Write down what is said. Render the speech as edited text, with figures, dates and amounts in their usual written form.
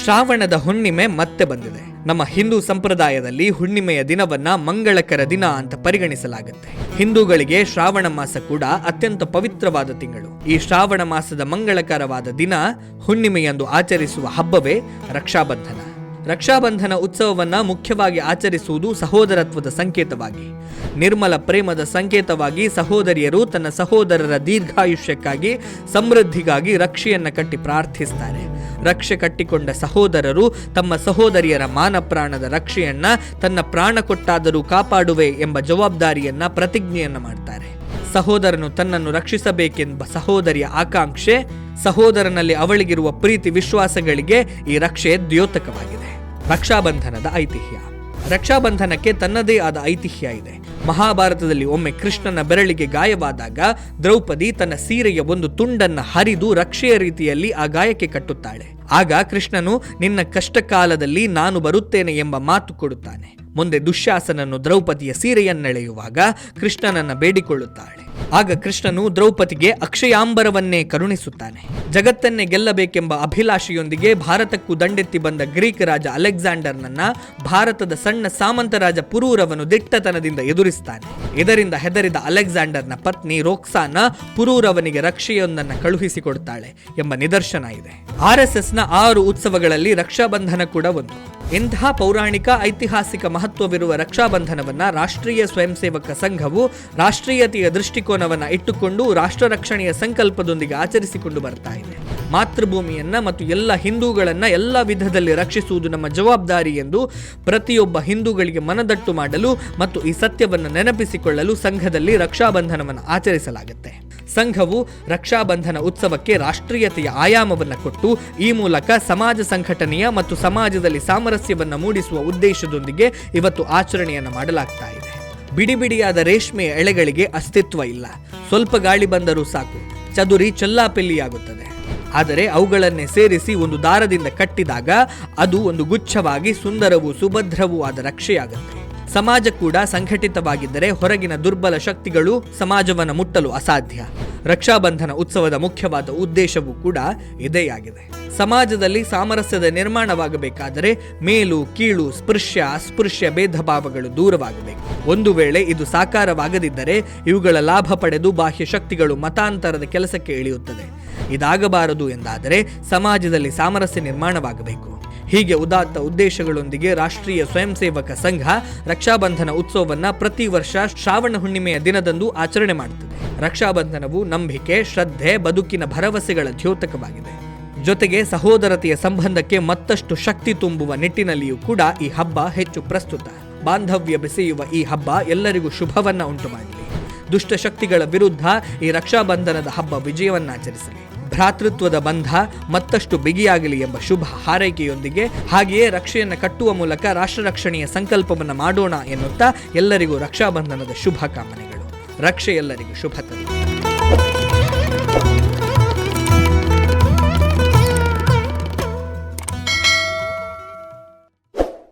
ಶ್ರಾವಣದ ಹುಣ್ಣಿಮೆ ಮತ್ತೆ ಬಂದಿದೆ. ನಮ್ಮ ಹಿಂದೂ ಸಂಪ್ರದಾಯದಲ್ಲಿ ಹುಣ್ಣಿಮೆಯ ದಿನವನ್ನ ಮಂಗಳಕರ ದಿನ ಅಂತ ಪರಿಗಣಿಸಲಾಗುತ್ತೆ. ಹಿಂದೂಗಳಿಗೆ ಶ್ರಾವಣ ಮಾಸ ಕೂಡ ಅತ್ಯಂತ ಪವಿತ್ರವಾದ ತಿಂಗಳು. ಈ ಶ್ರಾವಣ ಮಾಸದ ಮಂಗಳಕರವಾದ ದಿನ ಹುಣ್ಣಿಮೆಯಂದು ಆಚರಿಸುವ ಹಬ್ಬವೇ ರಕ್ಷಾಬಂಧನ. ರಕ್ಷಾಬಂಧನ ಉತ್ಸವವನ್ನ ಮುಖ್ಯವಾಗಿ ಆಚರಿಸುವುದು ಸಹೋದರತ್ವದ ಸಂಕೇತವಾಗಿ, ನಿರ್ಮಲ ಪ್ರೇಮದ ಸಂಕೇತವಾಗಿ ಸಹೋದರಿಯರು ತನ್ನ ಸಹೋದರರ ದೀರ್ಘಾಯುಷ್ಯಕ್ಕಾಗಿ, ಸಮೃದ್ಧಿಗಾಗಿ ರಕ್ಷೆಯನ್ನ ಕಟ್ಟಿ ಪ್ರಾರ್ಥಿಸ್ತಾರೆ. ರಕ್ಷೆ ಕಟ್ಟಿಕೊಂಡ ಸಹೋದರರು ತಮ್ಮ ಸಹೋದರಿಯರ ಮಾನ ಪ್ರಾಣದ ರಕ್ಷೆಯನ್ನ ತನ್ನ ಪ್ರಾಣ ಕೊಟ್ಟಾದರೂ ಕಾಪಾಡುವೆ ಎಂಬ ಜವಾಬ್ದಾರಿಯನ್ನ ಪ್ರತಿಜ್ಞೆಯನ್ನ ಮಾಡ್ತಾರೆ. ಸಹೋದರನು ತನ್ನನ್ನು ರಕ್ಷಿಸಬೇಕೆಂಬ ಸಹೋದರಿಯ ಆಕಾಂಕ್ಷೆ, ಸಹೋದರನಲ್ಲಿ ಅವಳಿಗಿರುವ ಪ್ರೀತಿ ವಿಶ್ವಾಸಗಳಿಗೆ ಈ ರಕ್ಷೆ ದ್ಯೋತಕವಾಗಿದೆ. ರಕ್ಷಾಬಂಧನದ ಐತಿಹ್ಯ. ರಕ್ಷಾಬಂಧನಕ್ಕೆ ತನ್ನದೇ ಆದ ಐತಿಹ್ಯ ಇದೆ. ಮಹಾಭಾರತದಲ್ಲಿ ಒಮ್ಮೆ ಕೃಷ್ಣನ ಬೆರಳಿಗೆ ಗಾಯವಾದಾಗ ದ್ರೌಪದಿ ತನ್ನ ಸೀರೆಯ ಒಂದು ತುಂಡನ್ನ ಹರಿದು ರಕ್ಷೆಯ ರೀತಿಯಲ್ಲಿ ಆ ಗಾಯಕ್ಕೆ ಕಟ್ಟುತ್ತಾಳೆ. ಆಗ ಕೃಷ್ಣನು ನಿನ್ನ ಕಷ್ಟ ಕಾಲದಲ್ಲಿ ನಾನು ಬರುತ್ತೇನೆ ಎಂಬ ಮಾತು ಕೊಡುತ್ತಾನೆ. ಮುಂದೆ ದುಶ್ಯಾಸನನು ದ್ರೌಪದಿಯ ಸೀರೆಯನ್ನೆಳೆಯುವಾಗ ಕೃಷ್ಣನನ್ನ ಬೇಡಿಕೊಳ್ಳುತ್ತಾಳೆ. ಆಗ ಕೃಷ್ಣನು ದ್ರೌಪದಿಗೆ ಅಕ್ಷಯಾಂಬರವನ್ನೇ ಕರುಣಿಸುತ್ತಾನೆ. ಜಗತ್ತನ್ನೇ ಗೆಲ್ಲಬೇಕೆಂಬ ಅಭಿಲಾಷೆಯೊಂದಿಗೆ ಭಾರತಕ್ಕೂ ದಂಡೆತ್ತಿ ಬಂದ ಗ್ರೀಕ್ ರಾಜ ಅಲೆಕ್ಸಾಂಡರ್ನನ್ನ ಭಾರತದ ಸಣ್ಣ ಸಾಮಂತ ರಾಜ ಪುರೂರವನು ದಿಟ್ಟತನದಿಂದ ಎದುರಿಸ್ತಾನೆ. ಇದರಿಂದ ಹೆದರಿದ ಅಲೆಕ್ಸಾಂಡರ್ನ ಪತ್ನಿ ರೋಕ್ಸಾನ ಪುರೂರವನಿಗೆ ರಕ್ಷೆಯೊಂದನ್ನು ಕಳುಹಿಸಿಕೊಡುತ್ತಾಳೆ ಎಂಬ ನಿದರ್ಶನ ಇದೆ. RSSನ 6 ಉತ್ಸವಗಳಲ್ಲಿ ರಕ್ಷಾಬಂಧನ ಕೂಡ ಒಂದು. ಇಂತಹ ಪೌರಾಣಿಕ ಐತಿಹಾಸಿಕ ಮಹತ್ವವಿರುವ ರಕ್ಷಾಬಂಧನವನ್ನ ರಾಷ್ಟ್ರೀಯ ಸ್ವಯಂ ಸೇವಕ ಸಂಘವು ರಾಷ್ಟ್ರೀಯತೆಯ ದೃಷ್ಟಿಕೋನವನ್ನ ಇಟ್ಟುಕೊಂಡು ರಾಷ್ಟ್ರ ರಕ್ಷಣೆಯ ಸಂಕಲ್ಪದೊಂದಿಗೆ ಆಚರಿಸಿಕೊಂಡು ಬರ್ತಾ ಇದೆ. ಮಾತೃಭೂಮಿಯನ್ನ ಮತ್ತು ಎಲ್ಲ ಹಿಂದೂಗಳನ್ನ ಎಲ್ಲ ವಿಧದಲ್ಲಿ ರಕ್ಷಿಸುವುದು ನಮ್ಮ ಜವಾಬ್ದಾರಿ ಎಂದು ಪ್ರತಿಯೊಬ್ಬ ಹಿಂದೂಗಳಿಗೆ ಮನದಟ್ಟು ಮಾಡಲು ಮತ್ತು ಈ ಸತ್ಯವನ್ನು ನೆನಪಿಸಿಕೊಳ್ಳಲು ಸಂಘದಲ್ಲಿ ರಕ್ಷಾಬಂಧನವನ್ನು ಆಚರಿಸಲಾಗುತ್ತೆ. ಸಂಘವು ರಕ್ಷಾಬಂಧನ ಉತ್ಸವಕ್ಕೆ ರಾಷ್ಟ್ರೀಯತೆಯ ಆಯಾಮವನ್ನು ಕೊಟ್ಟು ಈ ಮೂಲಕ ಸಮಾಜ ಸಂಘಟನೆಯ ಮತ್ತು ಸಮಾಜದಲ್ಲಿ ಸಾಮರಸ್ಯವನ್ನು ಮೂಡಿಸುವ ಉದ್ದೇಶದೊಂದಿಗೆ ಇವತ್ತು ಆಚರಣೆಯನ್ನು ಮಾಡಲಾಗ್ತಾ ಇದೆ. ಬಿಡಿ ಬಿಡಿಯಾದ ರೇಷ್ಮೆಯ ಎಳೆಗಳಿಗೆ ಅಸ್ತಿತ್ವ ಇಲ್ಲ. ಸ್ವಲ್ಪ ಗಾಳಿ ಬಂದರೂ ಸಾಕು, ಚದುರಿ ಚೆಲ್ಲಾಪಿಲ್ಲಿಯಾಗುತ್ತದೆ. ಆದರೆ ಅವುಗಳನ್ನೇ ಸೇರಿಸಿ ಒಂದು ದಾರದಿಂದ ಕಟ್ಟಿದಾಗ ಅದು ಒಂದು ಗುಚ್ಛವಾಗಿ ಸುಂದರವೂ ಸುಭದ್ರವೂ ಆದ ರಕ್ಷೆಯಾಗುತ್ತೆ. ಸಮಾಜ ಕೂಡ ಸಂಘಟಿತವಾಗಿದ್ದರೆ ಹೊರಗಿನ ದುರ್ಬಲ ಶಕ್ತಿಗಳು ಸಮಾಜವನ್ನು ಮುಟ್ಟಲು ಅಸಾಧ್ಯ. ರಕ್ಷಾಬಂಧನ ಉತ್ಸವದ ಮುಖ್ಯವಾದ ಉದ್ದೇಶವೂ ಕೂಡ ಇದೇ ಆಗಿದೆ. ಸಮಾಜದಲ್ಲಿ ಸಾಮರಸ್ಯದ ನಿರ್ಮಾಣವಾಗಬೇಕಾದರೆ ಮೇಲು ಕೀಳು, ಸ್ಪೃಶ್ಯ ಅಸ್ಪೃಶ್ಯ ಭೇದ ಭಾವಗಳು ದೂರವಾಗಬೇಕು. ಒಂದು ವೇಳೆ ಇದು ಸಾಕಾರವಾಗದಿದ್ದರೆ ಇವುಗಳ ಲಾಭ ಪಡೆದು ಬಾಹ್ಯ ಶಕ್ತಿಗಳು ಮತಾಂತರದ ಕೆಲಸಕ್ಕೆ ಇಳಿಯುತ್ತದೆ. ಇದಾಗಬಾರದು ಎಂದಾದರೆ ಸಮಾಜದಲ್ಲಿ ಸಾಮರಸ್ಯ ನಿರ್ಮಾಣವಾಗಬೇಕು. ಹೀಗೆ ಉದಾತ್ತ ಉದ್ದೇಶಗಳೊಂದಿಗೆ ರಾಷ್ಟ್ರೀಯ ಸ್ವಯಂ ಸೇವಕ ಸಂಘ ರಕ್ಷಾಬಂಧನ ಉತ್ಸವವನ್ನು ಪ್ರತಿ ವರ್ಷ ಶ್ರಾವಣ ಹುಣ್ಣಿಮೆಯ ದಿನದಂದು ಆಚರಣೆ ಮಾಡುತ್ತದೆ. ರಕ್ಷಾಬಂಧನವು ನಂಬಿಕೆ, ಶ್ರದ್ಧೆ, ಬದುಕಿನ ಭರವಸೆಗಳ ದ್ಯೋತಕವಾಗಿದೆ. ಜೊತೆಗೆ ಸಹೋದರತೆಯ ಸಂಬಂಧಕ್ಕೆ ಮತ್ತಷ್ಟು ಶಕ್ತಿ ತುಂಬುವ ನಿಟ್ಟಿನಲ್ಲಿಯೂ ಕೂಡ ಈ ಹಬ್ಬ ಹೆಚ್ಚು ಪ್ರಸ್ತುತ. ಬಾಂಧವ್ಯ ಬೆಸೆಯುವ ಈ ಹಬ್ಬ ಎಲ್ಲರಿಗೂ ಶುಭವನ್ನ ಉಂಟು ಮಾಡಲಿ. ದುಷ್ಟಶಕ್ತಿಗಳ ವಿರುದ್ಧ ಈ ರಕ್ಷಾಬಂಧನದ ಹಬ್ಬ ವಿಜಯವನ್ನಾಚರಿಸಲಿ. ಭ್ರಾತೃತ್ವದ ಬಂಧ ಮತ್ತಷ್ಟು ಬಿಗಿಯಾಗಲಿ ಎಂಬ ಶುಭ ಹಾರೈಕೆಯೊಂದಿಗೆ ಹಾಗೆಯೇ ರಕ್ಷೆಯನ್ನು ಕಟ್ಟುವ ಮೂಲಕ ರಾಷ್ಟ್ರ ರಕ್ಷಣೆಯ ಸಂಕಲ್ಪವನ್ನು ಮಾಡೋಣ ಎನ್ನುತ್ತಾ ಎಲ್ಲರಿಗೂ ರಕ್ಷಾಬಂಧನದ ಶುಭ ಕಾಮನೆಗಳು. ರಕ್ಷೆ ಎಲ್ಲರಿಗೂ ಶುಭ ತರಲಿ.